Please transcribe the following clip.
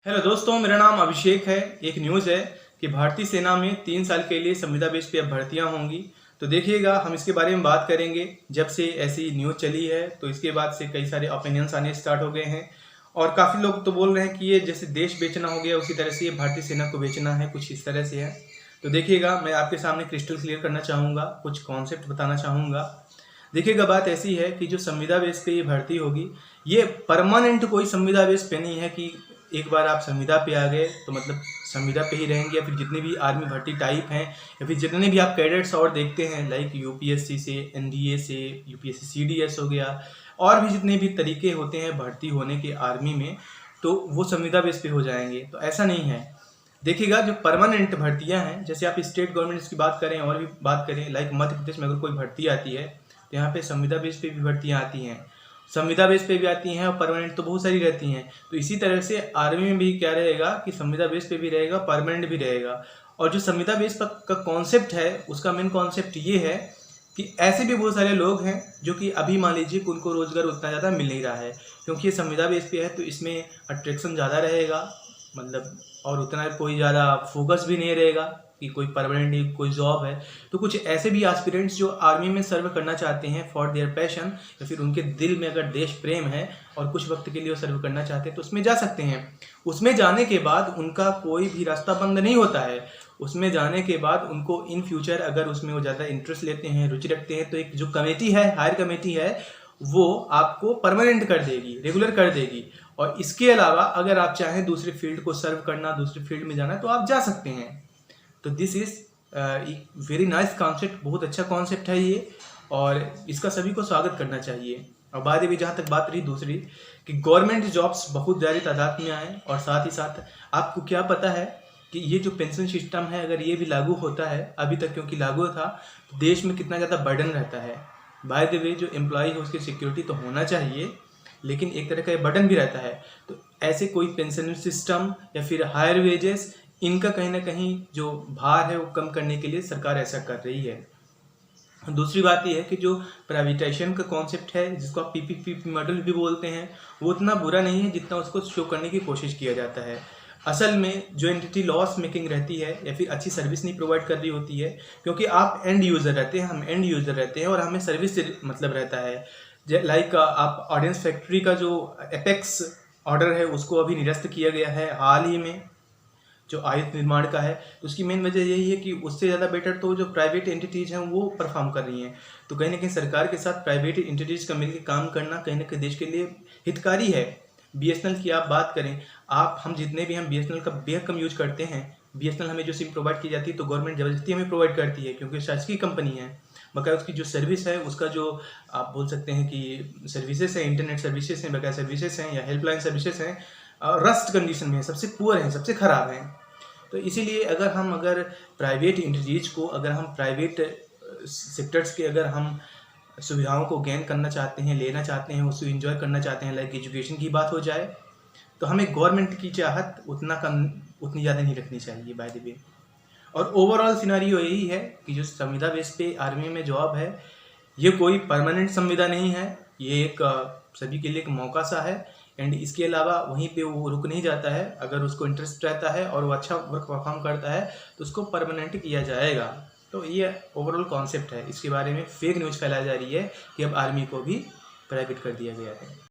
Hello दोस्तों, मेरा नाम अभिषेक है। एक न्यूज़ है कि भारतीय सेना में 3 साल के लिए संविदा बेस पे अब भर्तियां होंगी। तो देखिएगा, हम इसके बारे में बात करेंगे। जब से ऐसी न्यूज़ चली है तो इसके बाद से कई सारे ओपिनियंस आने स्टार्ट हो गए हैं और काफ़ी लोग तो बोल रहे हैं कि ये जैसे देश बेचना हो गया उसी तरह से ये भारतीय सेना को बेचना है, कुछ इस तरह से है। तो देखिएगा, मैं आपके सामने क्रिस्टल क्लियर करना चाहूँगा, कुछ कॉन्सेप्ट बताना चाहूँगा। देखिएगा, बात ऐसी है कि जो संविदा बेस पे ये भर्ती होगी, ये परमानेंट कोई संविदा बेस पे नहीं है कि एक बार आप संविदा पे आ गए तो मतलब संविदा पे ही रहेंगे, या फिर जितने भी आर्मी भर्ती टाइप हैं या फिर जितने भी आप कैडेट्स और देखते हैं लाइक यूपीएससी से, एनडीए से, यूपीएससी सीडीएस हो गया, और भी जितने भी तरीके होते हैं भर्ती होने के आर्मी में, तो वो संविदा बेस पे हो जाएंगे। तो ऐसा नहीं है। देखिएगा, जो परमानेंट भर्तियां हैं, जैसे आप स्टेट गवर्नमेंट्स की बात करें और भी बात करें, लाइक मध्य प्रदेश में अगर कोई भर्ती आती है तो यहाँ पे संविदा बेस पे भी भर्तियां आती हैं, संविदा बेस पे भी आती हैं और परमानेंट तो बहुत सारी रहती हैं। तो इसी तरह से आर्मी में भी क्या रहेगा कि संविदा बेस पे भी रहेगा, परमानेंट भी रहेगा। और जो संविदा बेस का कॉन्सेप्ट है, उसका मेन कॉन्सेप्ट ये है कि ऐसे भी बहुत सारे लोग हैं जो कि अभी मान लीजिए कि उनको रोजगार उतना ज़्यादा मिल नहीं रहा है, क्योंकि ये संविदा बेस पे है तो इसमें अट्रैक्शन ज़्यादा रहेगा, मतलब और उतना कोई ज़्यादा फोकस भी नहीं रहेगा कि कोई परमानेंट कोई जॉब है। तो कुछ ऐसे भी एस्पिरेंट्स जो आर्मी में सर्व करना चाहते हैं फॉर देयर पैशन, या फिर उनके दिल में अगर देश प्रेम है और कुछ वक्त के लिए वो सर्व करना चाहते हैं तो उसमें जा सकते हैं। उसमें जाने के बाद उनका कोई भी रास्ता बंद नहीं होता है। उसमें जाने के बाद उनको इन फ्यूचर अगर उसमें वो ज़्यादा इंटरेस्ट लेते हैं, रुचि रखते हैं, तो एक जो कमेटी है, हायर कमेटी है, वो आपको परमानेंट कर देगी, रेगुलर कर देगी। और इसके अलावा अगर आप चाहें दूसरे फील्ड को सर्व करना, दूसरे फील्ड में जाना, तो आप जा सकते हैं। तो this is very nice concept, बहुत अच्छा कॉन्सेप्ट है ये, और इसका सभी को स्वागत करना चाहिए। और बाद में जहाँ तक बात रही दूसरी कि गवर्नमेंट जॉब्स बहुत ज़्यादा तादाद में आए, और साथ ही साथ आपको क्या पता है कि ये जो पेंशन सिस्टम है, अगर ये भी लागू होता है, अभी तक क्योंकि लागू था, तो देश में कितना ज़्यादा बर्डन रहता है। बाय द वे, जो एम्प्लॉय है उसकी सिक्योरिटी तो होना चाहिए, लेकिन एक तरह का बर्डन भी रहता है। तो ऐसे कोई पेंशन सिस्टम या फिर हायर वेजेस, इनका कहीं ना कहीं जो भार है वो कम करने के लिए सरकार ऐसा कर रही है। दूसरी बात यह है कि जो प्राइवेटाइजेशन का कॉन्सेप्ट है, जिसको आप पीपीपी मॉडल भी बोलते हैं, वो उतना बुरा नहीं है जितना उसको शो करने की कोशिश किया जाता है। असल में जो एंटिटी लॉस मेकिंग रहती है या फिर अच्छी सर्विस नहीं प्रोवाइड कर रही होती है, क्योंकि आप एंड यूज़र रहते हैं, हम एंड यूज़र रहते हैं, और हमें सर्विस से मतलब रहता है। लाइक आप ऑडियंस फैक्ट्री का जो एपेक्स ऑर्डर है उसको अभी निरस्त किया गया है हाल ही में, जो आयुध निर्माण का है। तो उसकी मेन वजह यही है कि उससे ज़्यादा बेटर तो जो प्राइवेट एंटिटीज़ हैं वो परफॉर्म कर रही हैं। तो कहीं ना कहीं सरकार के साथ प्राइवेट एंटिटीज़ का मिलकर काम करना कहीं ना कहीं देश के लिए हितकारी है। बीएसएनएल की आप बात करें, हम जितने भी हम बीएसएनएल का बेहद कम यूज करते हैं। बीएसएनएल हमें जो सिम प्रोवाइड की जाती है तो गवर्नमेंट ज़बरदस्ती हमें प्रोवाइड करती है, क्योंकि शासकीय कंपनी है, बकाया उसकी जो सर्विस है, उसका जो आप बोल सकते हैं कि सर्विसेज है, इंटरनेट सर्विसेज हैं, बकाया सर्विसेज हैं या हेल्पलाइन सर्विसेज हैं, रस्ट कंडीशन में है, सबसे पुअर हैं, सबसे ख़राब हैं। तो इसीलिए अगर प्राइवेट एंटिटीज़ को, अगर हम प्राइवेट सेक्टर्स के अगर हम सुविधाओं को गेन करना चाहते हैं, लेना चाहते हैं, उसको एंजॉय करना चाहते हैं, लाइक एजुकेशन की बात हो जाए, तो हमें गवर्नमेंट की चाहत उतनी ज़्यादा नहीं रखनी चाहिए बाय द वे। और ओवरऑल सिनारियो यही है कि जो संविदा बेस पे आर्मी में जॉब है, ये कोई परमानेंट संविदा नहीं है, ये एक सभी के लिए एक मौका सा है। एंड इसके अलावा वहीं पे वो रुक नहीं जाता है। अगर उसको इंटरेस्ट रहता है और वो अच्छा वर्क परफॉर्म करता है तो उसको परमानेंट किया जाएगा। तो ये ओवरऑल कॉन्सेप्ट है। इसके बारे में फेक न्यूज़ फैलाई जा रही है कि अब आर्मी को भी प्राइवेट कर दिया गया है।